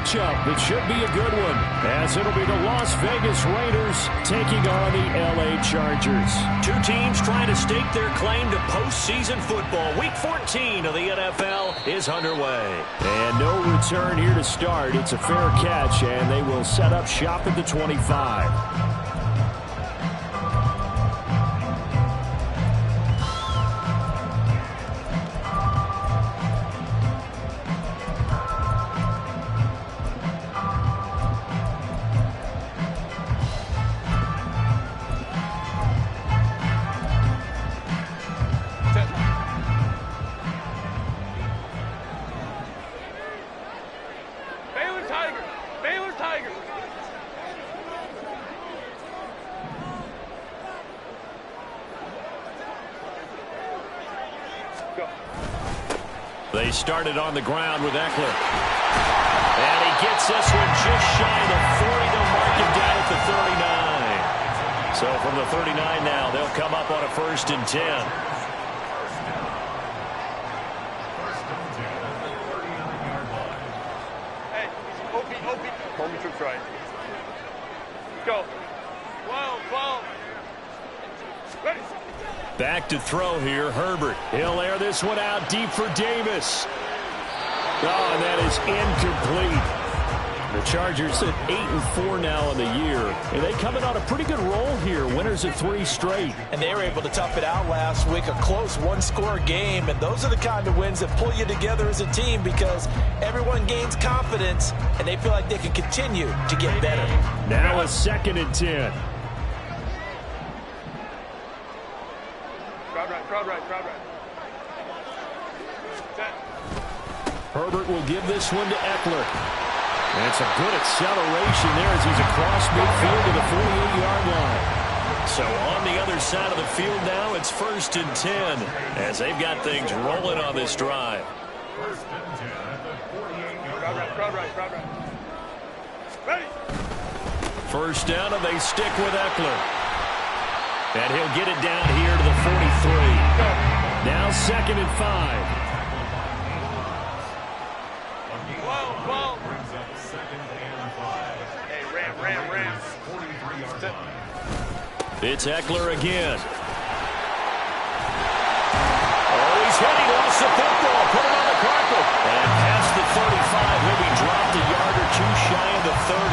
matchup that should be a good one, as it'll be the Las Vegas Raiders taking on the LA Chargers. Two teams trying to stake their claim to postseason football. Week 14 of the NFL is underway. And no return here to start. It's a fair catch, and they will set up shop at the 25. They started on the ground with Eckler. And he gets this one just shy of the 40. They'll mark him down at the 39. So from the 39 now, they'll come up on a 1st and 10. Hey, OP. Hold me trips right. Go. 12. Ready. Back to throw here, Herbert. He'll air this one out deep for Davis. Oh, and that is incomplete. The Chargers at 8-4 now in the year, and they coming on a pretty good roll here. Winners of 3 straight. And they were able to tough it out last week, a close one-score game. And those are the kind of wins that pull you together as a team because everyone gains confidence, and they feel like they can continue to get better. Now a 2nd and 10. Crowd right. Set. Herbert will give this one to Eckler. And it's a good acceleration there as he's across midfield to the 48-yard line. So on the other side of the field now, it's 1st and 10 as they've got things rolling on this drive. 1st and 10 at the 48-yard. Crowd right. Ready. 1st down, and they stick with Eckler. And he'll get it down here to the 43. Now 2nd and 5. 12. Hey, ram. It's Eckler again. Oh, he's hit. He lost the football. Put it on the carpet. And past the 35. He'll be dropped a yard or 2 shy of the 30.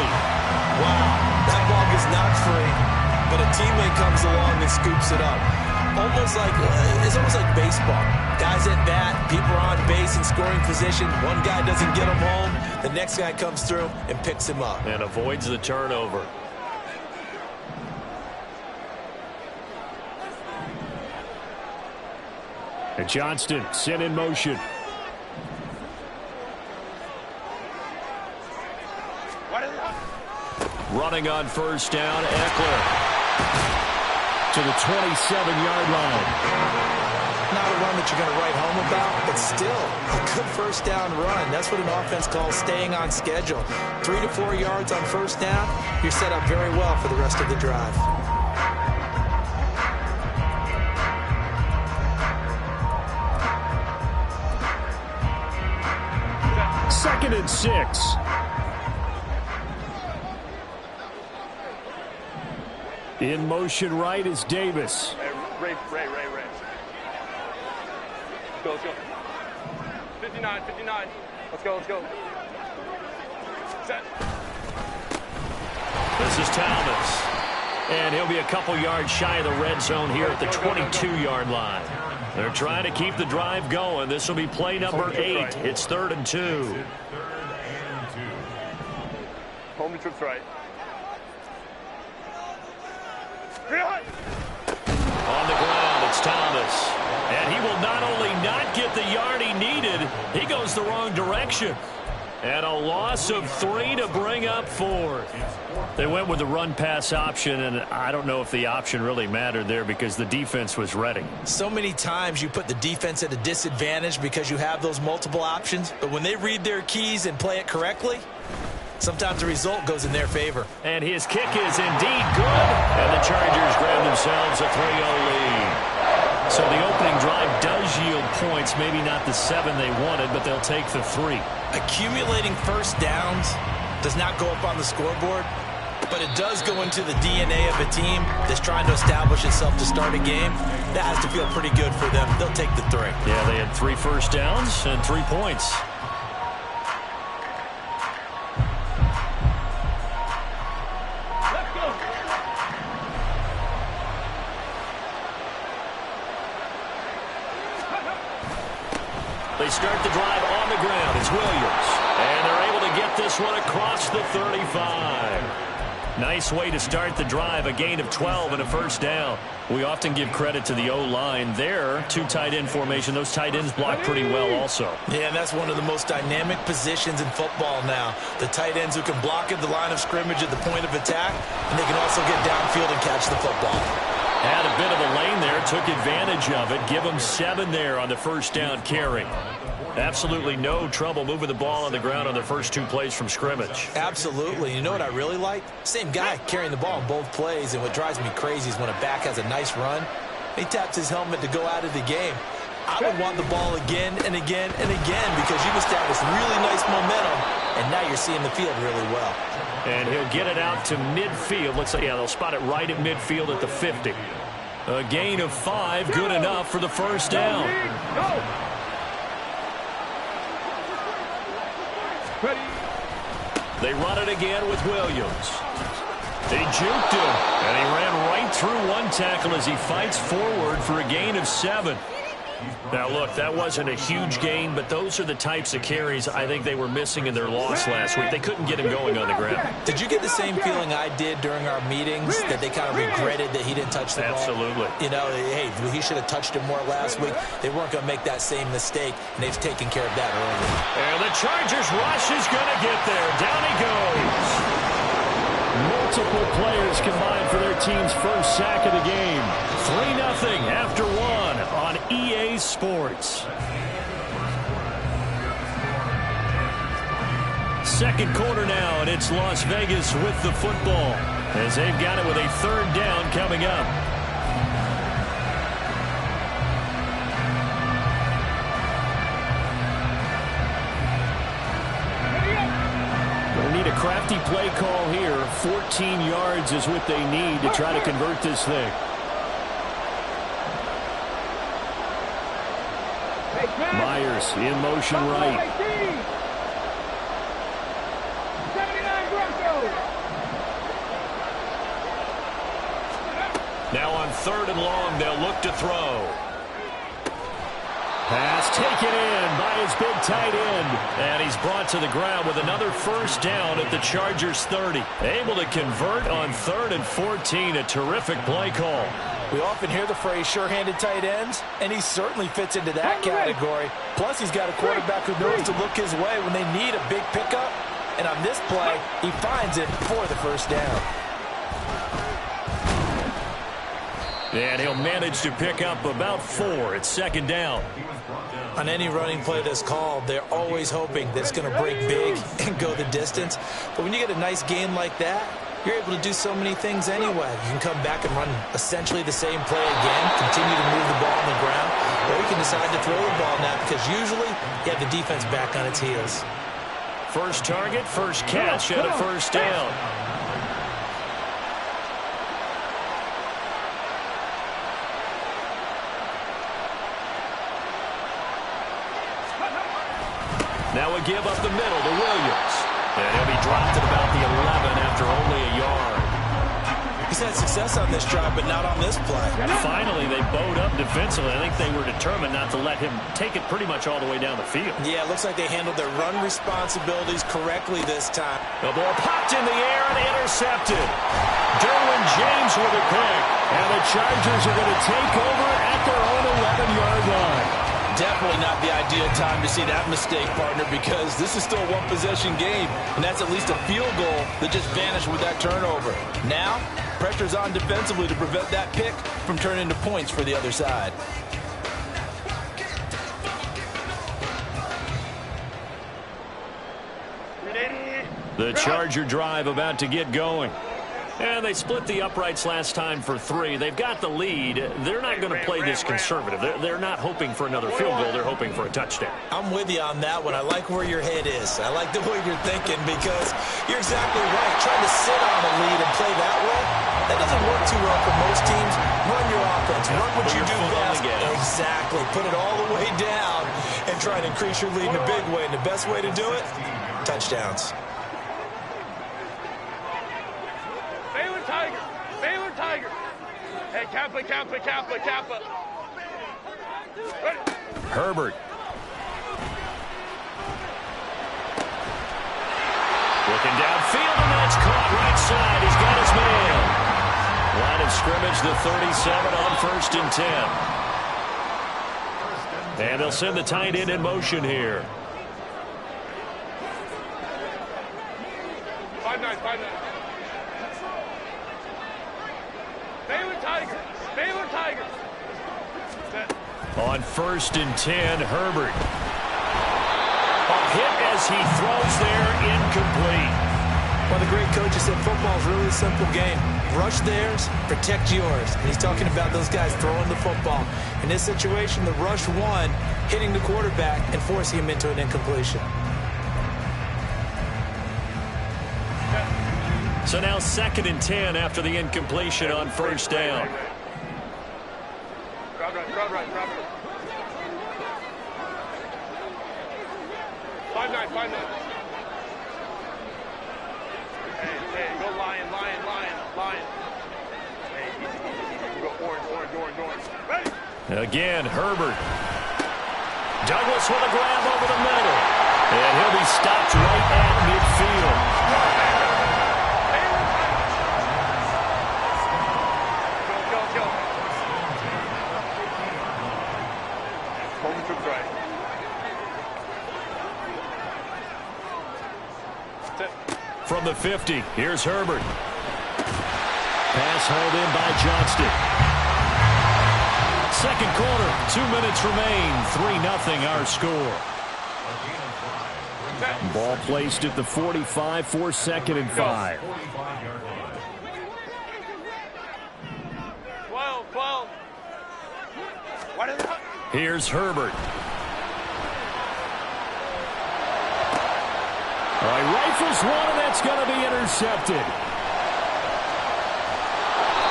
Wow, that ball gets knocked free, but a teammate comes along and scoops it up. It's almost like baseball. Guys at bat, people are on base in scoring position. One guy doesn't get him home. The next guy comes through and picks him up. And avoids the turnover. And Johnston sent in motion. Running on 1st down, Eckler. To the 27-yard line. Not a run that you're going to write home about, but still a good 1st down run. That's what an offense calls staying on schedule. 3 to 4 yards on 1st down, you're set up very well for the rest of the drive. Second and 6. In motion right is Davis. Ray. Let's go. 59. Let's go. Set. This is Thomas. And he'll be a couple yards shy of the red zone here at the 22-yard line. They're trying to keep the drive going. This will be play number 8. It's 3rd and 2. Hold me trips right. On the ground, it's Thomas. And he will not only not get the yard he needed, he goes the wrong direction. And a loss of 3 to bring up 4th. They went with the run-pass option, and I don't know if the option really mattered there because the defense was ready. So many times you put the defense at a disadvantage because you have those multiple options, but when they read their keys and play it correctly, sometimes the result goes in their favor. And his kick is indeed good, and the Chargers grab themselves a 3-0 lead. So the opening drive does yield points, maybe not the 7 they wanted, but they'll take the 3. Accumulating first downs does not go up on the scoreboard, but it does go into the DNA of a team that's trying to establish itself to start a game. That has to feel pretty good for them. They'll take the 3. Yeah, they had 3 first downs and 3 points. They start the drive on the ground. It's Williams. And they're able to get this one across the 35. Nice way to start the drive. A gain of 12 and a first down. We often give credit to the O-line there. 2 tight end formation. Those tight ends block pretty well also. Yeah, and that's one of the most dynamic positions in football now. The tight ends who can block at the line of scrimmage at the point of attack, and they can also get downfield and catch the football. Had a bit of a lane there, took advantage of it. Give them 7 there on the first down carry. Absolutely no trouble moving the ball on the ground on their first 2 plays from scrimmage. Absolutely. You know what I really like? Same guy carrying the ball in both plays, and what drives me crazy is when a back has a nice run, he taps his helmet to go out of the game. I would want the ball again and again and again because you've established really nice momentum, and now you're seeing the field really well. And he'll get it out to midfield. Looks like, yeah, they'll spot it right at midfield at the 50. A gain of 5, good enough for the first down. They run it again with Williams. They juked him, and he ran right through one tackle as he fights forward for a gain of 7. Now, look, that wasn't a huge gain, but those are the types of carries I think they were missing in their loss last week. They couldn't get him going on the ground. Did you get the same feeling I did during our meetings, that they kind of regretted that he didn't touch the ball? Absolutely. You know, hey, he should have touched it more last week. They weren't going to make that same mistake, and they've taken care of that early. And the Chargers rush is going to get there. Down he goes. Multiple players combined for their team's first sack of the game. 3-0 after 1 on EA Sports. Second quarter now, and it's Las Vegas with the football as they've got it with a 3rd down coming up. Need a crafty play call here. 14 yards is what they need to try to convert this thing. Myers in motion right. Now on 3rd and long, they'll look to throw. Pass taken in by his big tight end. And he's brought to the ground with another first down at the Chargers 30. Able to convert on 3rd and 14. A terrific play call. We often hear the phrase sure-handed tight ends, and he certainly fits into that category. Plus, he's got a quarterback who knows to look his way when they need a big pickup. And on this play, he finds it for the first down. And he'll manage to pick up about 4. It's 2nd down. On any running play that's called, they're always hoping that it's going to break big and go the distance. But when you get a nice game like that, you're able to do so many things anyway. You can come back and run essentially the same play again, continue to move the ball on the ground, or you can decide to throw the ball now because usually you have the defense back on its heels. First target, first catch, and a first down. Now a give up the middle to Williams. And he'll be dropped at about the 11 after only a yard. He's had success on this drive, but not on this play. Finally, they bowed up defensively. I think they were determined not to let him take it pretty much all the way down the field. Yeah, it looks like they handled their run responsibilities correctly this time. The ball popped in the air and intercepted. Derwin James with a pick. And the Chargers are going to take over at their own 11-yard line. Definitely not the ideal time to see that mistake, partner, because this is still a one-possession game, and that's at least a field goal that just vanished with that turnover. Now, pressure's on defensively to prevent that pick from turning into points for the other side. The Charger drive about to get going. And they split the uprights last time for 3. They've got the lead. They're not going to play this conservative. They're not hoping for another field goal. They're hoping for a touchdown. I'm with you on that one. I like where your head is. I like the way you're thinking because you're exactly right. Trying to sit on a lead and play that way, that doesn't work too well for most teams. Run your offense. Run what you do best. Exactly. Put it all the way down and try and increase your lead in a big way. And the best way to do it, touchdowns. Tiger. Hey, Kappa. Herbert. Looking downfield, and that's caught right side. He's got his man. Line of scrimmage, the 37 on 1st and 10. And they'll send the tight end in motion here. 5-9. Baylor Tigers. On 1st and 10, Herbert. A hit as he throws there, incomplete. Well, the great coach said football is really a simple game. Rush theirs, protect yours. And he's talking about those guys throwing the football. In this situation, the rush won, hitting the quarterback and forcing him into an incompletion. So now 2nd and 10 after the incompletion on 1st down. Crowd right. 5-9. Hey, go lion. Hey, easy. Go orange. Ready? Again, Herbert. Douglas with a grab over the middle. And he'll be stopped right at midfield. Go. Home to right. From the 50, here's Herbert. Pass hauled in by Johnston. Second quarter, 2 minutes remain. 3-0 our score. Ball placed at the 45 for 2nd and 5. 12. What is that? Here's Herbert. All right, rifles one, and that's going to be intercepted.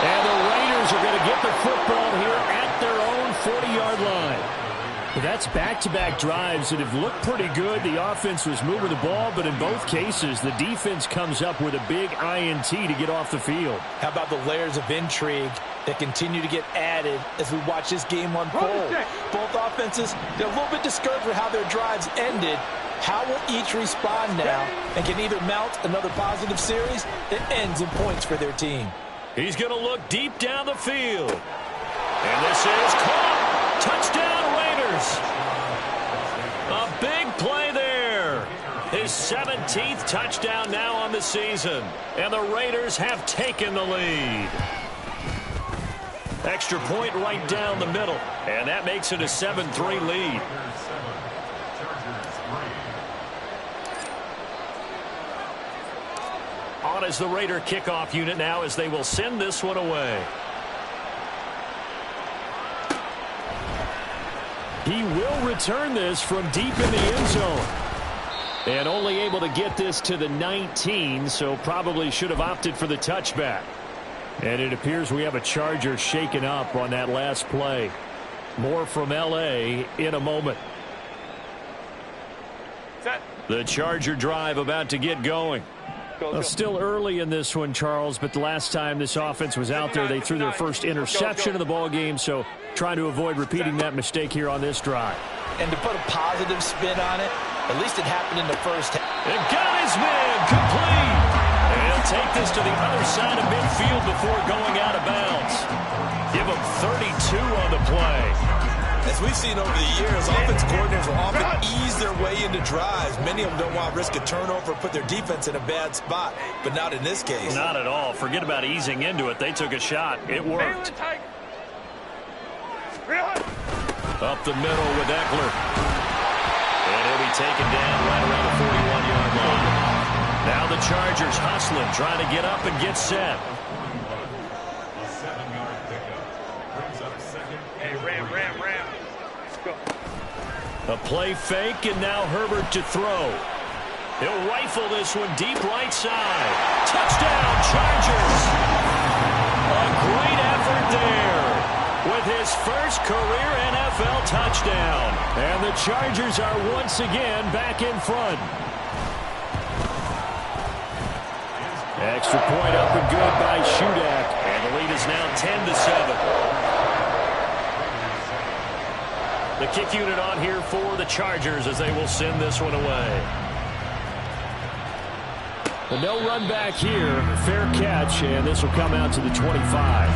And the Raiders are going to get the football here at their own 40-yard line. That's back-to-back drives that have looked pretty good. The offense was moving the ball, but in both cases, the defense comes up with a big INT to get off the field. How about the layers of intrigue that continue to get added as we watch this game unfold? Both offenses, they're a little bit discouraged with how their drives ended. How will each respond now and can either mount another positive series that ends in points for their team? He's going to look deep down the field. And this is caught. Touchdown, Raiders. A big play there. His 17th touchdown now on the season. And the Raiders have taken the lead. Extra point right down the middle. And that makes it a 7-3 lead. On as the Raider kickoff unit now as they will send this one away. He will return this from deep in the end zone. And only able to get this to the 19, so probably should have opted for the touchback. And it appears we have a Charger shaken up on that last play. More from L.A. in a moment. Set. The Charger drive about to get going. Go. Still early in this one, Charles, but the last time this offense was out there, they threw their first interception of the ball game, so trying to avoid repeating that mistake here on this drive. And to put a positive spin on it, at least it happened in the first half. And got his man complete. And he'll take this to the other side of midfield before going out of bounds. Give him 32 on the play. As we've seen over the years, offense coordinators will often ease their way into drives. Many of them don't want to risk a turnover or put their defense in a bad spot, but not in this case. Not at all. Forget about easing into it. They took a shot. It worked. Up the middle with Eckler. And he'll be taken down right around the 41-yard line. Now the Chargers hustling, trying to get up and get set. Hey, ram. Let's go. A play fake, and now Herbert to throw. He'll rifle this one deep right side. Touchdown, Chargers! A great effort there with his first career NFL touchdown. And the Chargers are once again back in front. Extra point up and good by Shudak. And the lead is now 10-7. The kick unit on here for the Chargers as they will send this one away. But no run back here. Fair catch, and this will come out to the 25.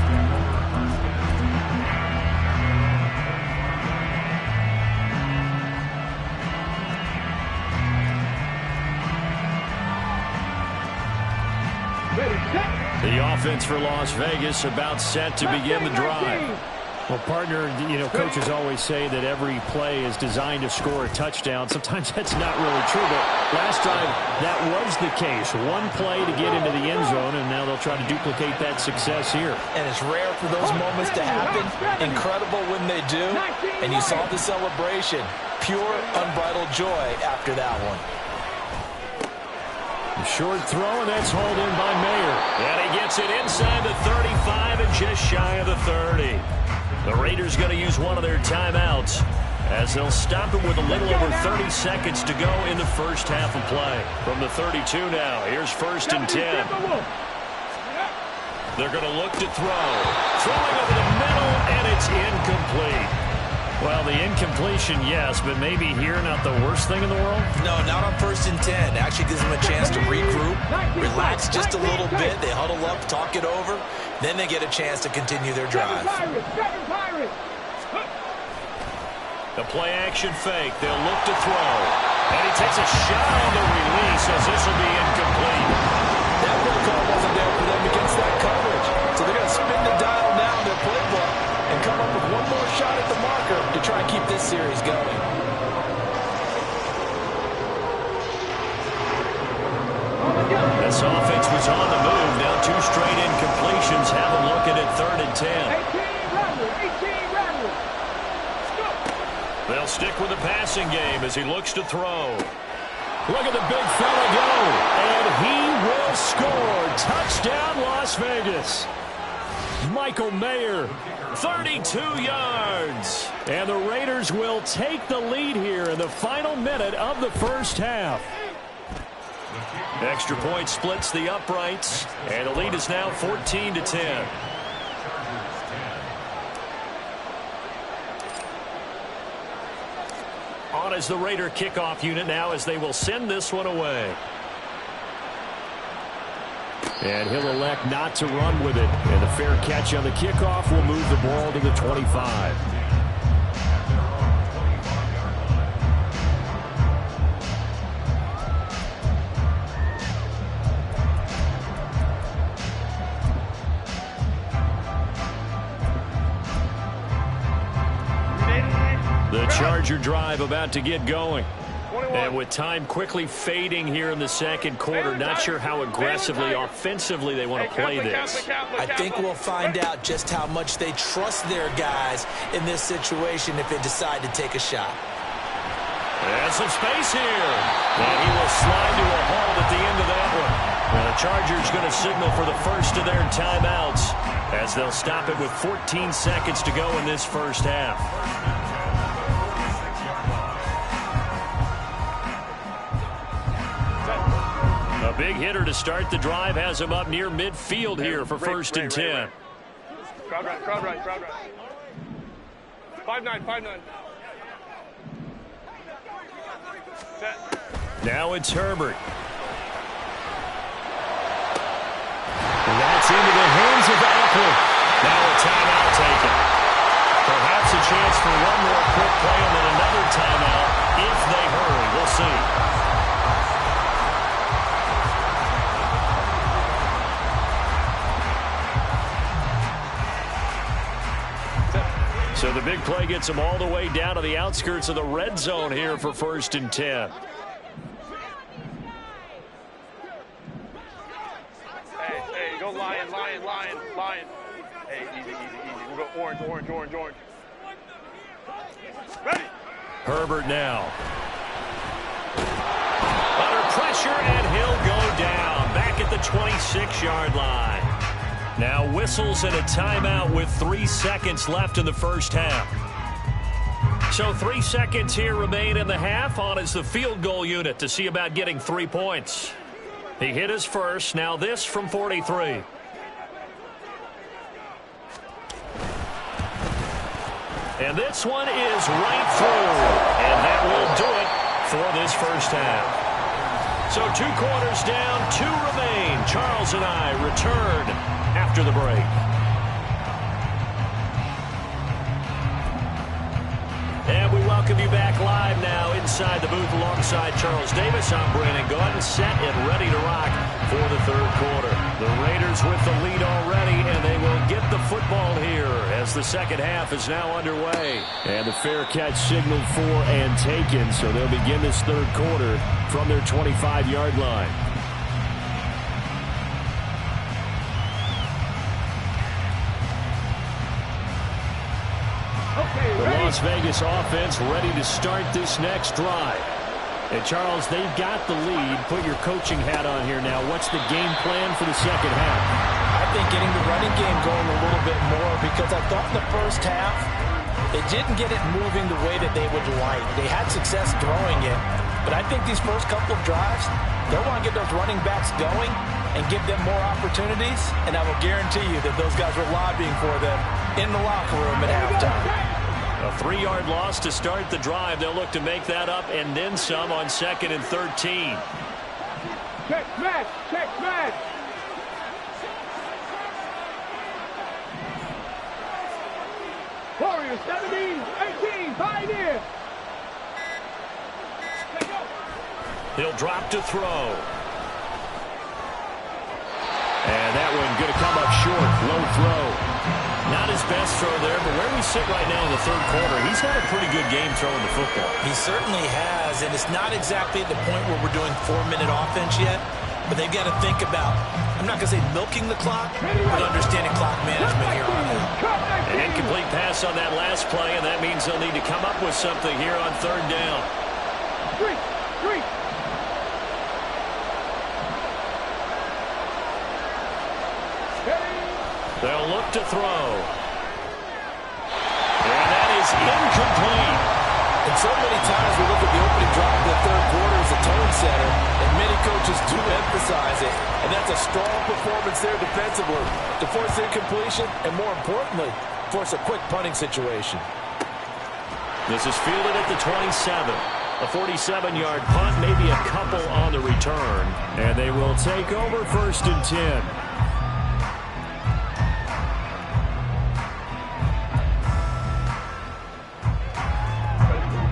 The offense for Las Vegas about set to begin the drive. Well, partner, coaches always say that every play is designed to score a touchdown. Sometimes that's not really true, but last drive, that was the case. One play to get into the end zone, and now they'll try to duplicate that success here. And it's rare for those moments to happen. Incredible when they do. And you saw the celebration. Pure, unbridled joy after that one. A short throw, and that's hauled in by Mayer. And he gets it inside the 35 and just shy of the 30. The Raiders going to use one of their timeouts as they'll stop it with a little over 30 seconds to go in the first half of play. From the 32 now, here's 1st and 10. They're going to look to throw. Throwing over the middle, and it's incomplete. Well, the incompletion, yes, but maybe here not the worst thing in the world? No, not on 1st and 10. Actually gives them a chance to regroup, relax just a little bit. They huddle up, talk it over. Then they get a chance to continue their drive. The play action fake. They'll look to throw. And he takes a shot on the release as this will be incomplete. That play call wasn't there for them against that coverage. So they're going to spin the dial now in their playbook and come up with one more shot at the marker to try and keep this series going. This offense was on the move. Now 2 straight incompletions. Have them looking at 3rd and 10. They'll stick with the passing game as he looks to throw. Look at the big fella go. And he will score. Touchdown, Las Vegas. Michael Mayer, 32 yards. And the Raiders will take the lead here in the final minute of the first half. Extra point splits the uprights, and the lead is now 14-10. On is the Raider kickoff unit now as they will send this one away. And he'll elect not to run with it. And the fair catch on the kickoff will move the ball to the 25. The Charger drive about to get going. And with time quickly fading here in the second quarter, not sure how aggressively, offensively they want to play this. I think we'll find out just how much they trust their guys in this situation if they decide to take a shot. There's some space here. And he will slide to a halt at the end of that one. And the Chargers going to signal for the first of their timeouts as they'll stop it with 14 seconds to go in this first half. A big hitter to start the drive has him up near midfield here for 1st and 10. Crowd right. 5-9. Set. Now it's Herbert. And that's into the hands of Apple. Now a timeout taken. Perhaps a chance for one more quick play and then another timeout if they hurry. We'll see. So the big play gets them all the way down to the outskirts of the red zone here for 1st and 10. Lion. Hey, easy, easy, easy. We'll go orange, orange, orange, orange. Ready? Herbert now. Under pressure, and he'll go down. Back at the 26-yard line. Now whistles and a timeout with 3 seconds left in the first half. So 3 seconds here remain in the half. On is the field goal unit to see about getting 3 points. He hit his first. Now this from 43. And this one is right through. And that will do it for this first half. So 2 quarters down, 2 remain. Charles and I return after the break. And we welcome you back live now inside the booth alongside Charles Davis. I'm Brandon Gaudin, set and ready to rock for the third quarter. The Raiders with the lead already, and they will get the football here as the second half is now underway. And the fair catch signaled for and taken, so they'll begin this third quarter from their 25-yard line. The Las Vegas offense ready to start this next drive. And Charles, they've got the lead. Put your coaching hat on here now. What's the game plan for the second half? I think getting the running game going a little bit more, because I thought in the first half they didn't get it moving the way that they would like. They had success throwing it, but I think these first couple of drives, they'll want to get those running backs going and give them more opportunities, and I will guarantee you that those guys were lobbying for them in the locker room at halftime. A 3-yard loss to start the drive. They'll look to make that up and then some on 2nd and 13. Check, smash, check, smash. Warriors, 17, 18, Pioneer. He'll drop to throw. And that one going to come up short. Low throw. Not his best throw there, but where we sit right now in the third quarter, he's had a pretty good game throwing the football. He certainly has, and it's not exactly at the point where we're doing 4-minute offense yet, but they've got to think about, I'm not going to say milking the clock, but understanding clock management here on out. An incomplete pass on that last play, and that means they'll need to come up with something here on third down. Three. They'll look to throw. And that is incomplete. And so many times we look at the opening drive of the third quarter as a tone setter, and many coaches do emphasize it. And that's a strong performance there defensively to force incompletion and, more importantly, force a quick punting situation. This is fielded at the 27. A 47-yard punt, maybe a couple on the return. And they will take over 1st and 10.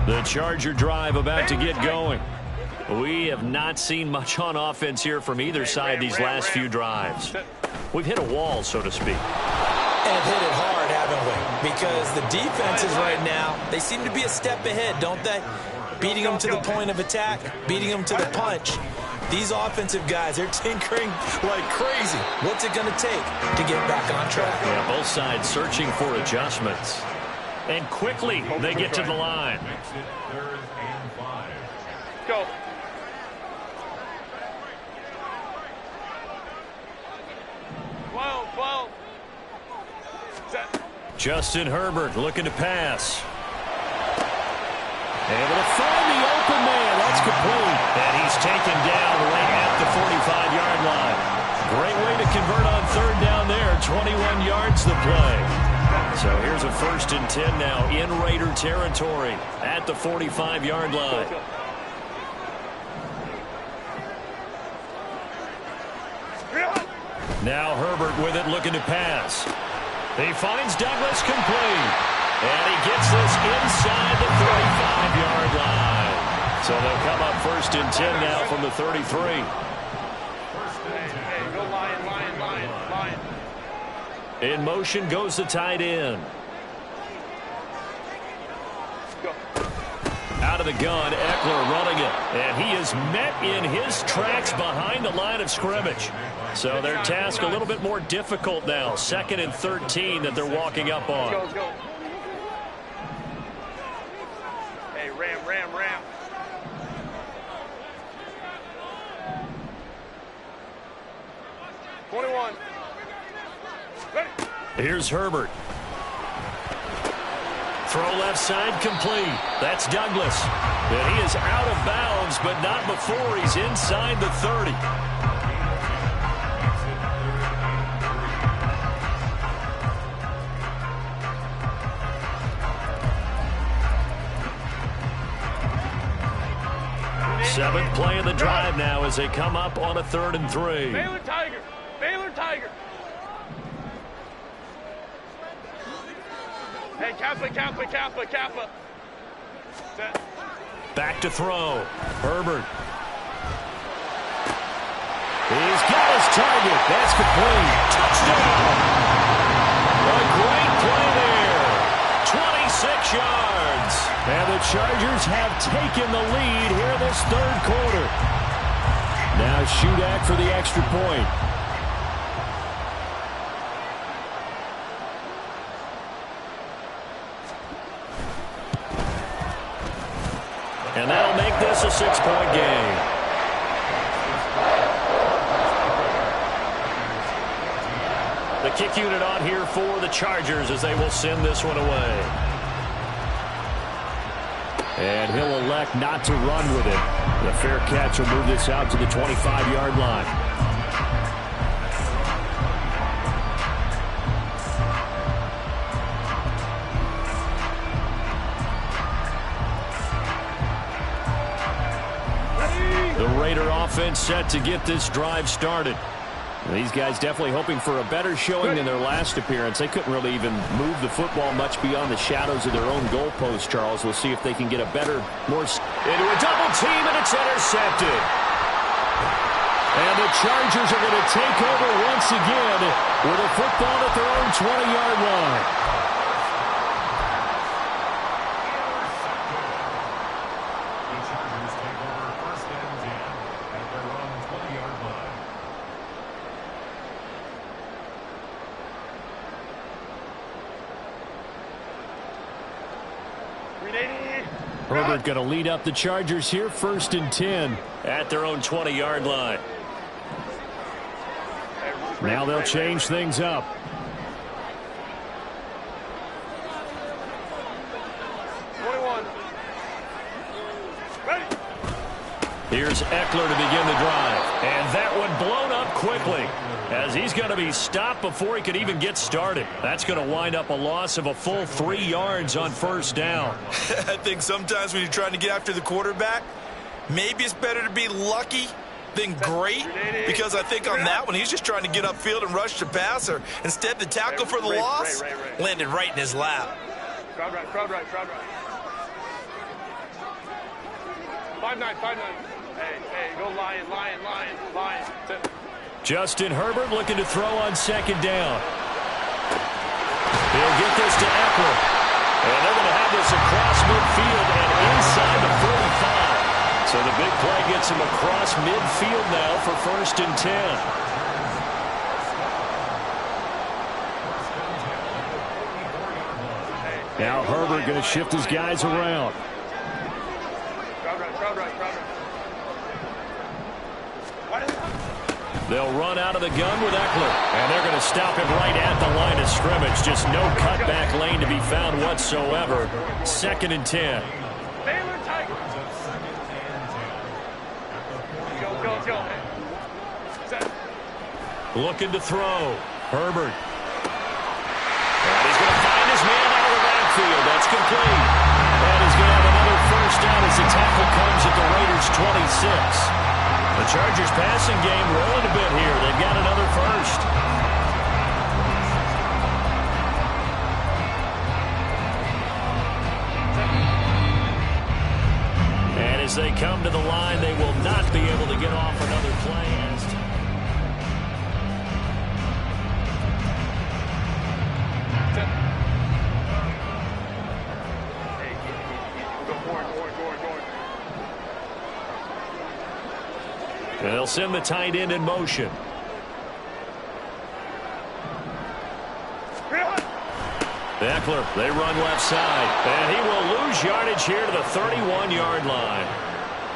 The Charger drive about to get going. We have not seen much on offense here from either side these last few drives. We've hit a wall, so to speak. And hit it hard, haven't we? Because the defenses right now, they seem to be a step ahead, don't they? Beating them to the point of attack, beating them to the punch. These offensive guys, they're tinkering like crazy. What's it going to take to get back on track? Yeah, both sides searching for adjustments. And quickly, they get to the line. Go. Well. Set. Justin Herbert looking to pass. Able to find the open man. That's complete. And he's taken down right at the 45-yard line. Great way to convert on third down there. 21 yards the play. So here's a 1st and 10 now in Raider territory at the 45-yard line. Now Herbert with it, looking to pass. He finds Douglas complete. And he gets this inside the 35-yard line. So they'll come up 1st and 10 now from the 33. Hey, go Lion. In motion goes the tight end. Go. Out of the gun. Eckler running it. And he is met in his tracks behind the line of scrimmage. So their task a little bit more difficult now. 2nd and 13 that they're walking up on. Let's go. Hey, ram. 21. Ready. Here's Herbert. Throw left side complete. That's Douglas. And he is out of bounds, but not before he's inside the 30. Seventh play of the drive now as they come up on a 3rd and 3. Baylor Tiger. Hey, Kappa. Set. Back to throw. Herbert. He's got his target. That's complete. Touchdown. A great play there. 26 yards. And the Chargers have taken the lead here this 3rd quarter. Now Shudak for the extra point. And that'll make this a 6-point game. The kick unit on here for the Chargers as they will send this one away. And he'll elect not to run with it. The fair catch will move this out to the 25-yard line. The Raider offense set to get this drive started. These guys definitely hoping for a better showing than their last appearance. They couldn't really even move the football much beyond the shadows of their own goalpost, Charles. We'll see if they can get a better, more... Into a double team, and it's intercepted. And the Chargers are going to take over once again with a football at their own 20-yard line. Herbert going to lead up the Chargers here, 1st and 10 at their own 20-yard line. Now they'll change things up. Here's Eckler to begin the drive. And that one blown up quickly as he's going to be stopped before he could even get started. That's going to wind up a loss of a full 3 yards on 1st down. I think sometimes when you're trying to get after the quarterback, maybe it's better to be lucky than great, because I think on that one he's just trying to get upfield and rush the passer. Instead, the tackle for the loss landed right in his lap. Crowd right. 5-9. Hey, go lion. Justin Herbert looking to throw on 2nd down. He'll get this to Eckler. And they're going to have this across midfield and inside the 45. So the big play gets him across midfield now for 1st and 10. Now Herbert going to shift his guys around. Crowd right. They'll run out of the gun with Eckler. And they're going to stop him right at the line of scrimmage. Just no cutback lane to be found whatsoever. 2nd and 10. Baylor Tigers. Go. Set. Looking to throw. Herbert. And he's going to find his man out of the backfield. That's complete. And he's going to have another 1st down as the tackle comes at the Raiders' 26. The Chargers passing game rolling a bit here. They've got another 1st. And as they come to the line, they will not be able to get off another play. Hey, go forward. send the tight end in motion. Eckler, they run left side, and he will lose yardage here to the 31-yard line.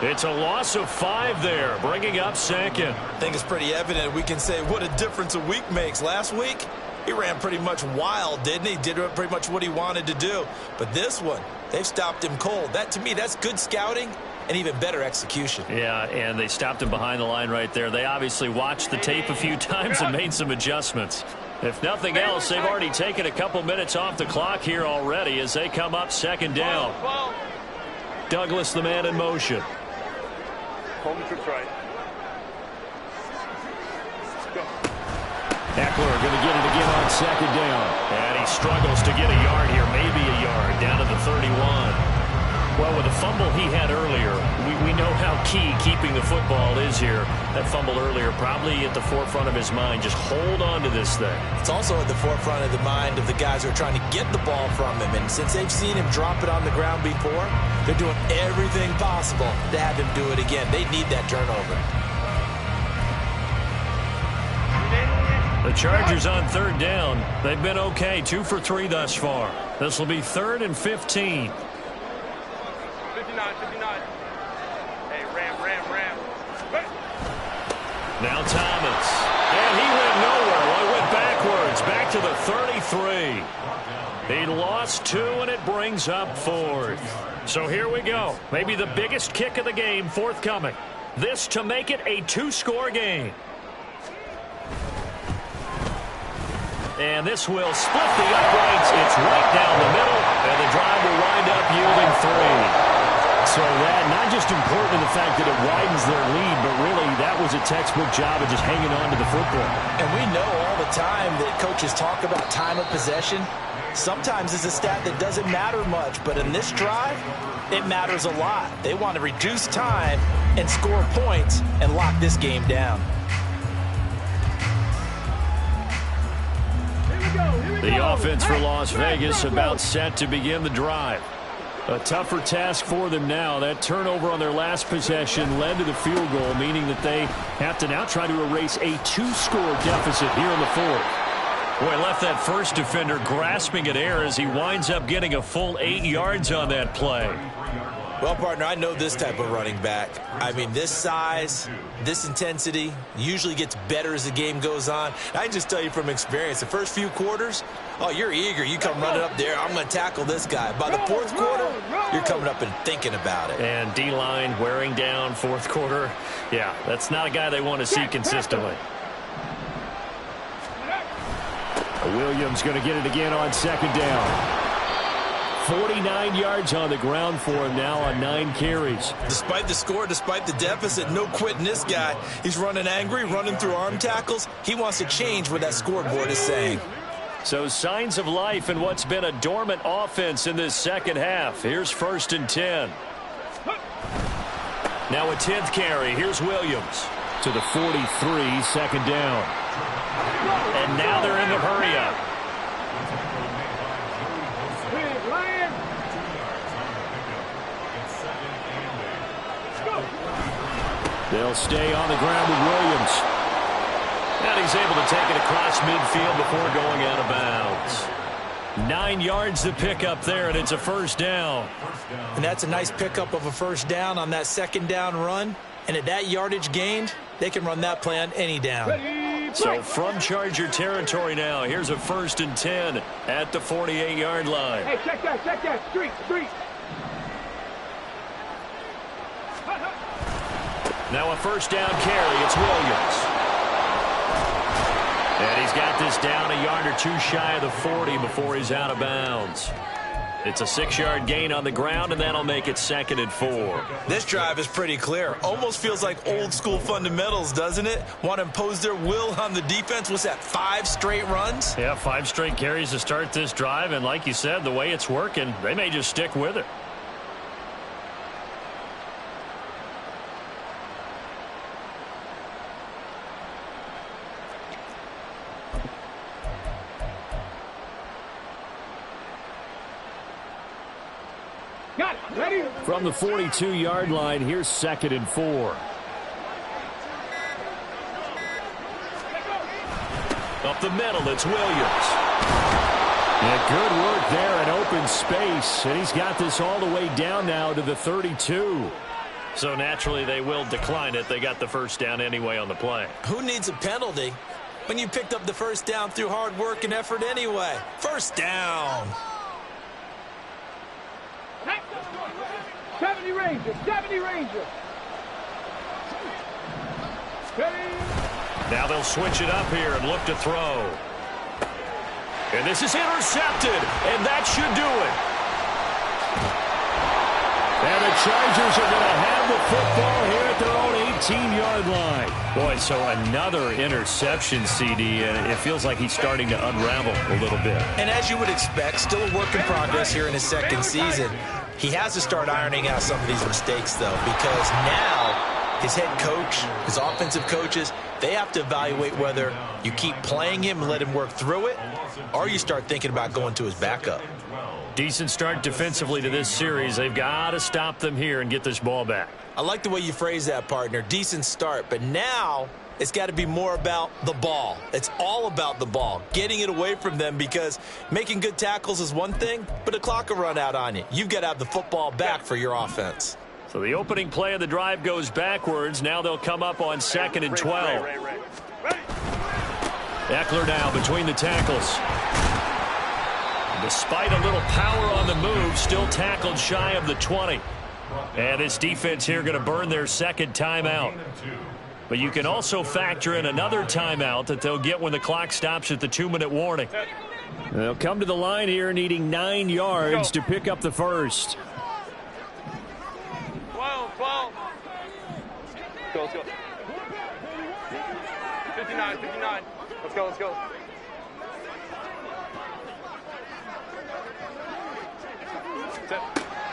It's a loss of 5 there, bringing up second. I think it's pretty evident. We can say what a difference a week makes. Last week, he ran pretty much wild, didn't he? Did pretty much what he wanted to do. But this one, they've stopped him cold. That, to me, that's good scouting and even better execution. Yeah, and they stopped him behind the line right there. They obviously watched the tape a few times and made some adjustments. If nothing else, they've already taken a couple minutes off the clock here already as they come up second down. Douglas, the man in motion. Hold the troops right. Eckler going to get it again on second down. And he struggles to get a yard here, maybe a yard, down to the 31. Well, with the fumble he had earlier, we know how key keeping the football is here. That fumble earlier probably at the forefront of his mind. Just hold on to this thing. It's also at the forefront of the mind of the guys who are trying to get the ball from him. And since they've seen him drop it on the ground before, they're doing everything possible to have him do it again. They need that turnover. The Chargers on third down. They've been okay, 2 for 3 thus far. This will be 3rd and 15. 59. Hey, Ram. Hey. Now Thomas. And he went nowhere. Well, he went backwards. Back to the 33. He lost 2, and it brings up 4th. So here we go. Maybe the biggest kick of the game forthcoming. This to make it a 2-score game. And this will split the uprights. It's right down the middle, and the drive will wind up yielding 3. So that not just important in the fact that it widens their lead, but really that was a textbook job of just hanging on to the football. And we know all the time that coaches talk about time of possession. Sometimes it's a stat that doesn't matter much, but in this drive, it matters a lot. They want to reduce time and score points and lock this game down. The offense for Las Vegas about set to begin the drive. A tougher task for them now. That turnover on their last possession led to the field goal, meaning that they have to now try to erase a 2-score deficit here in the 4th. Boy, left that first defender grasping at air as he winds up getting a full 8 yards on that play. Well, partner, I know this type of running back. I mean, this size, this intensity usually gets better as the game goes on. I can just tell you from experience, the first few quarters, oh, you're eager. You come running up there, I'm going to tackle this guy. By the 4th quarter, you're coming up and thinking about it. And D-line wearing down 4th quarter. Yeah, that's not a guy they want to see consistently. Williams going to get it again on second down. 49 yards on the ground for him now on 9 carries. Despite the score, despite the deficit, no quitting this guy. He's running angry, running through arm tackles. He wants to change what that scoreboard is saying. So signs of life in what's been a dormant offense in this second half. Here's 1st and 10. Now a 10th carry. Here's Williams to the 43, second down. And now they're in the hurry-up. They'll stay on the ground with Williams. And he's able to take it across midfield before going out of bounds. 9 yards to pick up there, and it's a 1st down. And that's a nice pickup of a 1st down on that 2nd down run. And at that yardage gained, they can run that play on any down. So from Charger territory now, here's a 1st and 10 at the 48-yard line. Hey, check that. Street. Now a 1st down carry. It's Williams. And he's got this down a yard or 2 shy of the 40 before he's out of bounds. It's a 6-yard gain on the ground, and that'll make it 2nd and 4. This drive is pretty clear. Almost feels like old-school fundamentals, doesn't it? Want to impose their will on the defense. What's that, 5 straight runs? Yeah, 5 straight carries to start this drive, and like you said, the way it's working, they may just stick with it. From the 42-yard line, here's 2nd and 4. Up the middle, it's Williams. Yeah, good work there in open space, and he's got this all the way down now to the 32. So naturally they will decline it. They got the first down anyway on the play. Who needs a penalty when you picked up the first down through hard work and effort anyway? First down. 70 Rangers, 70 Rangers. Now they'll switch it up here and look to throw. And this is intercepted, and that should do it. And the Chargers are going to have the football here at their own 18-yard line. Boy, so another interception, CD, and it feels like he's starting to unravel a little bit. And as you would expect, still a work in progress here in his second season. He has to start ironing out some of these mistakes, though, because now his head coach, his offensive coaches, they have to evaluate whether you keep playing him and let him work through it, or you start thinking about going to his backup. Decent start defensively to this series. They've got to stop them here and get this ball back. I like the way you phrase that, partner. Decent start, but now it's got to be more about the ball. It's all about the ball, getting it away from them, because making good tackles is one thing, but a clock will run out on you. You've got to have the football back for your offense. So the opening play of the drive goes backwards. Now they'll come up on 2nd and 12. Eckler now between the tackles. Despite a little power on the move, still tackled shy of the 20. And this defense here going to burn their second timeout. But you can also factor in another timeout that they'll get when the clock stops at the 2-minute warning. They'll come to the line here needing 9 yards to pick up the first. 12. Let's go. 59. Let's go.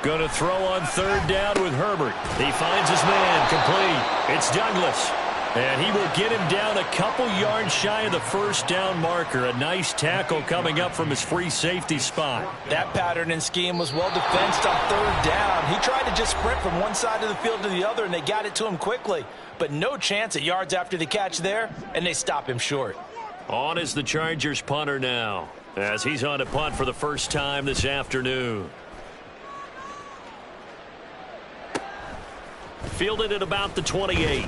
Going to throw on 3rd down with Herbert. He finds his man, complete. It's Douglas. And he will get him down a couple yards shy of the first down marker. A nice tackle coming up from his free safety spot. That pattern and scheme was well defensed on 3rd down. He tried to just sprint from one side of the field to the other, and they got it to him quickly. But no chance at yards after the catch there, and they stop him short. On is the Chargers punter now, as he's on a punt for the first time this afternoon. Fielded at about the 28.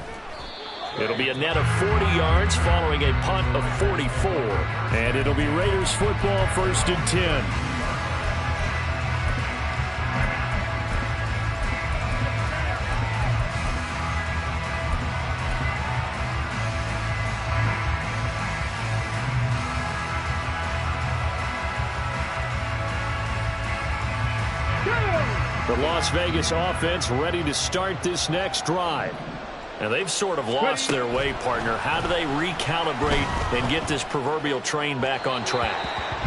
It'll be a net of 40 yards following a punt of 44. And it'll be Raiders football, 1st and 10. The Las Vegas offense ready to start this next drive. Now they've sort of lost their way, partner. How do they recalibrate and get this proverbial train back on track?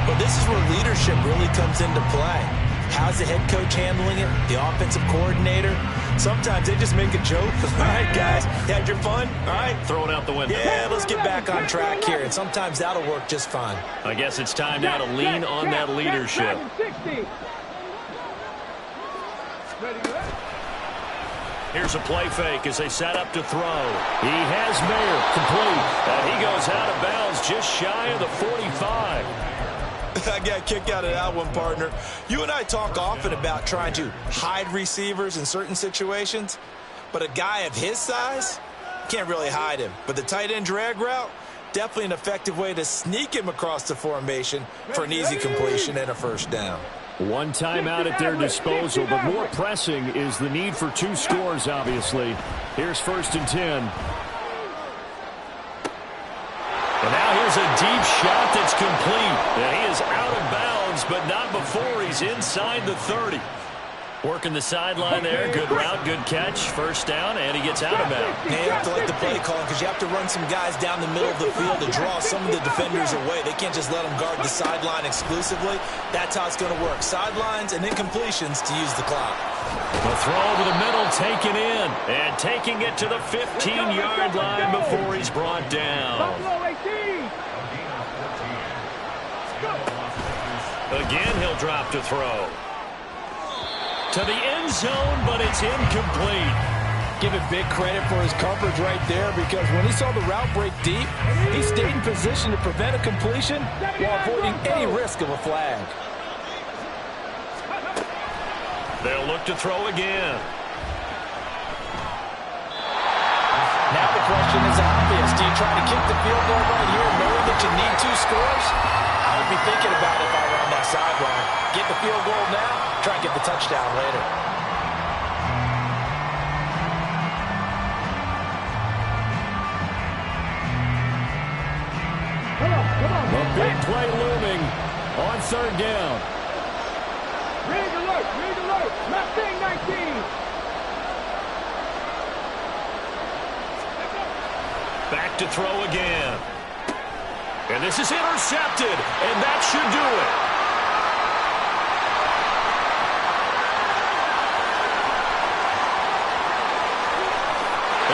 Well, this is where leadership really comes into play. How's the head coach handling it? The offensive coordinator? Sometimes they just make a joke. All right, guys, you had your fun? All right. Throw it out the window. Yeah, let's get back on track here. And sometimes that'll work just fine. I guess it's time now to lean on that leadership. 60. Here's a play fake as they set up to throw. He has Mayer complete. And he goes out of bounds just shy of the 45. I got a kick out of that one, partner. You and I talk often about trying to hide receivers in certain situations, but a guy of his size, can't really hide him. But the tight end drag route, definitely an effective way to sneak him across the formation for an easy completion and a first down. One timeout at their disposal, but more pressing is the need for 2 scores, obviously. Here's 1st and 10. And now here's a deep shot that's complete. And he is out of bounds, but not before he's inside the 30. Working the sideline there. Good route, good catch. First down, and he gets out of bounds. You have to like the play call because you have to run some guys down the middle of the field to draw some of the defenders away. They can't just let them guard the sideline exclusively. That's how it's going to work. Sidelines and then completions to use the clock. The throw over the middle taken in. And taking it to the 15-yard line before he's brought down. Again, he'll drop to throw. To the end zone, but it's incomplete. Give him big credit for his coverage right there, because when he saw the route break deep, he stayed in position to prevent a completion while avoiding any risk of a flag. They'll look to throw again. Now the question is obvious. Do you try to kick the field goal right here knowing that you need 2 scores? I would be thinking about it if I were on that sideline. Get the field goal now, try and get the touchdown later. A big play looming on 3rd down. Rig alert, left wing 19. Back to throw again. And this is intercepted, and that should do it.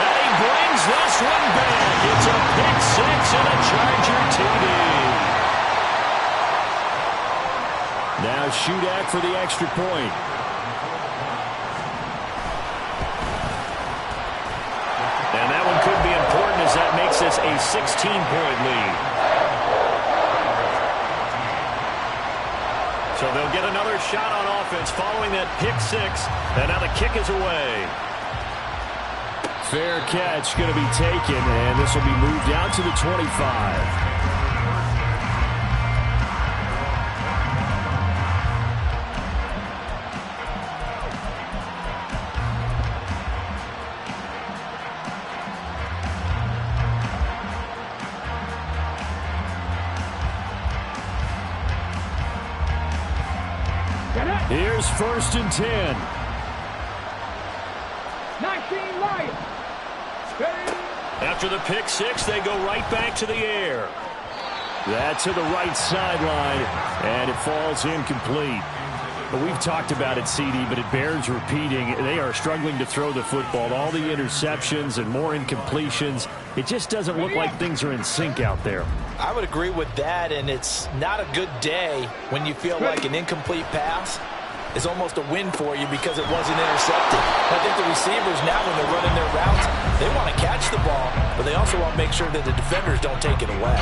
And he brings this one back. It's a pick 6 and a Charger TD. Now Shudak for the extra point. And that one could be important, as that makes this a 16-point lead. So they'll get another shot on offense following that pick 6. And now the kick is away. Fair catch going to be taken, and this will be moved out to the 25. Here's 1st and 10. 19 Lions. After the pick 6, they go right back to the air. That's to the right sideline, and it falls incomplete. But we've talked about it, CD, but it bears repeating. They are struggling to throw the football. All the interceptions and more incompletions. It just doesn't look like things are in sync out there. I would agree with that, and it's not a good day when you feel like an incomplete pass is almost a win for you because it wasn't intercepted. I think the receivers now, when they're running their routes, they want to catch the ball, but they also want to make sure that the defenders don't take it away.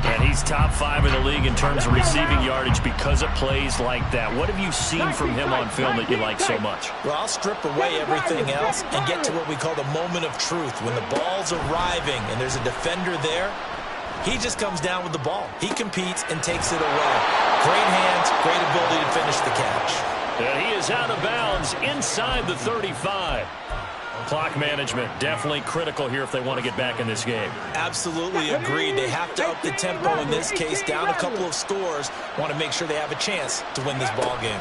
And he's top 5 in the league in terms of receiving yardage because of plays like that. What have you seen from him on film that you like so much? Well, I'll strip away everything else and get to what we call the moment of truth. When the ball's arriving and there's a defender there, he just comes down with the ball. He competes and takes it away. Great hands, great ability to finish the catch. And he is out of bounds inside the 35. Clock management definitely critical here if they want to get back in this game. Absolutely agreed. They have to up the tempo in this case, down a couple of scores. Want to make sure they have a chance to win this ball game.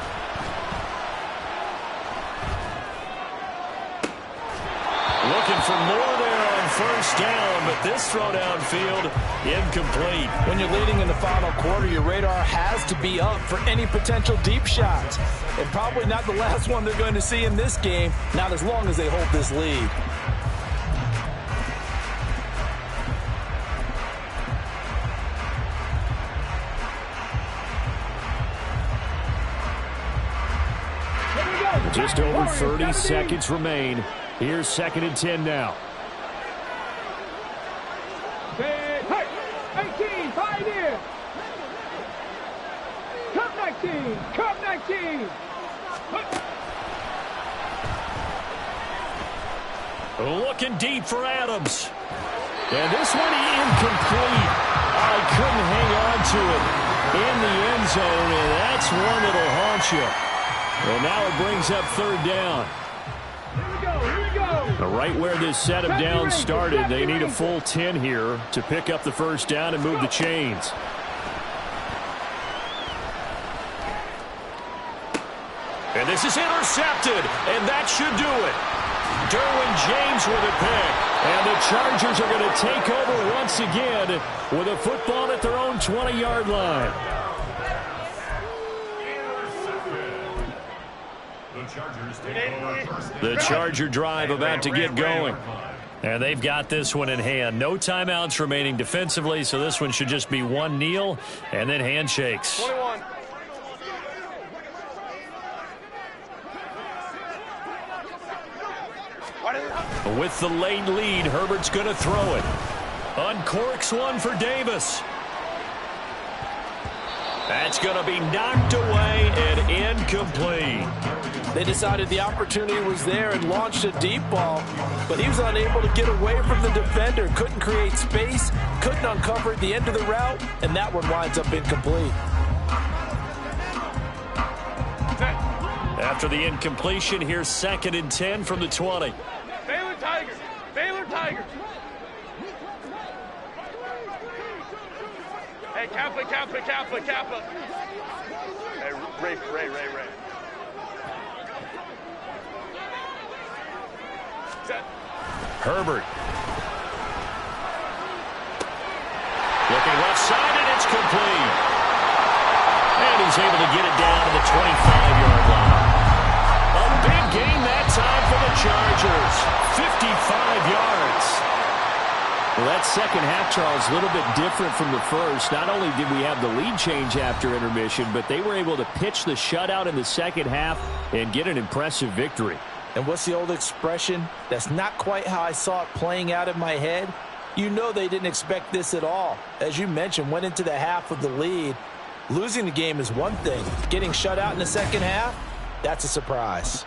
Looking for more there on 1st down, but this throw downfield incomplete. When you're leading in the final quarter, your radar has to be up for any potential deep shots. And probably not the last one they're going to see in this game, not as long as they hold this lead. Just over 30 seconds remain. Here's 2nd and 10 now. Hey, 18, Pioneer. Cup 19, Cup 19. Looking deep for Adams. And this one incomplete. I couldn't hang on to it in the end zone, and that's one that'll haunt you. And now it brings up 3rd down. Here we go. Right where this set of downs started, they need a full 10 here to pick up the 1st down and move the chains. And this is intercepted, and that should do it. Derwin James with a pick. And the Chargers are going to take over once again with a football at their own 20-yard line. The Charger drive about to get going. And they've got this one in hand. No timeouts remaining defensively, so this one should just be one kneel and then handshakes. 21. With the late lead, Herbert's going to throw it. Uncorks one for Davis. That's going to be knocked away and incomplete. They decided the opportunity was there and launched a deep ball, but he was unable to get away from the defender, couldn't create space, couldn't uncover the end of the route, and that one winds up incomplete. After the incompletion, here's 2nd and 10 from the 20. Baylor Tigers. Baylor Tigers. Hey, Kappa, Kappa, Kappa, Kappa. Hey, Ray. Set. Herbert. Looking left side, and it's complete. And he's able to get it down to the 25-yard line. A big gain that time for the Chargers. 55 yards. Well, that second half, Charles, a little bit different from the first. Not only did we have the lead change after intermission, but they were able to pitch the shutout in the second half and get an impressive victory. And what's the old expression? That's not quite how I saw it playing out in my head. You know they didn't expect this at all. As you mentioned, went into the half with the lead. Losing the game is one thing. Getting shut out in the second half, that's a surprise.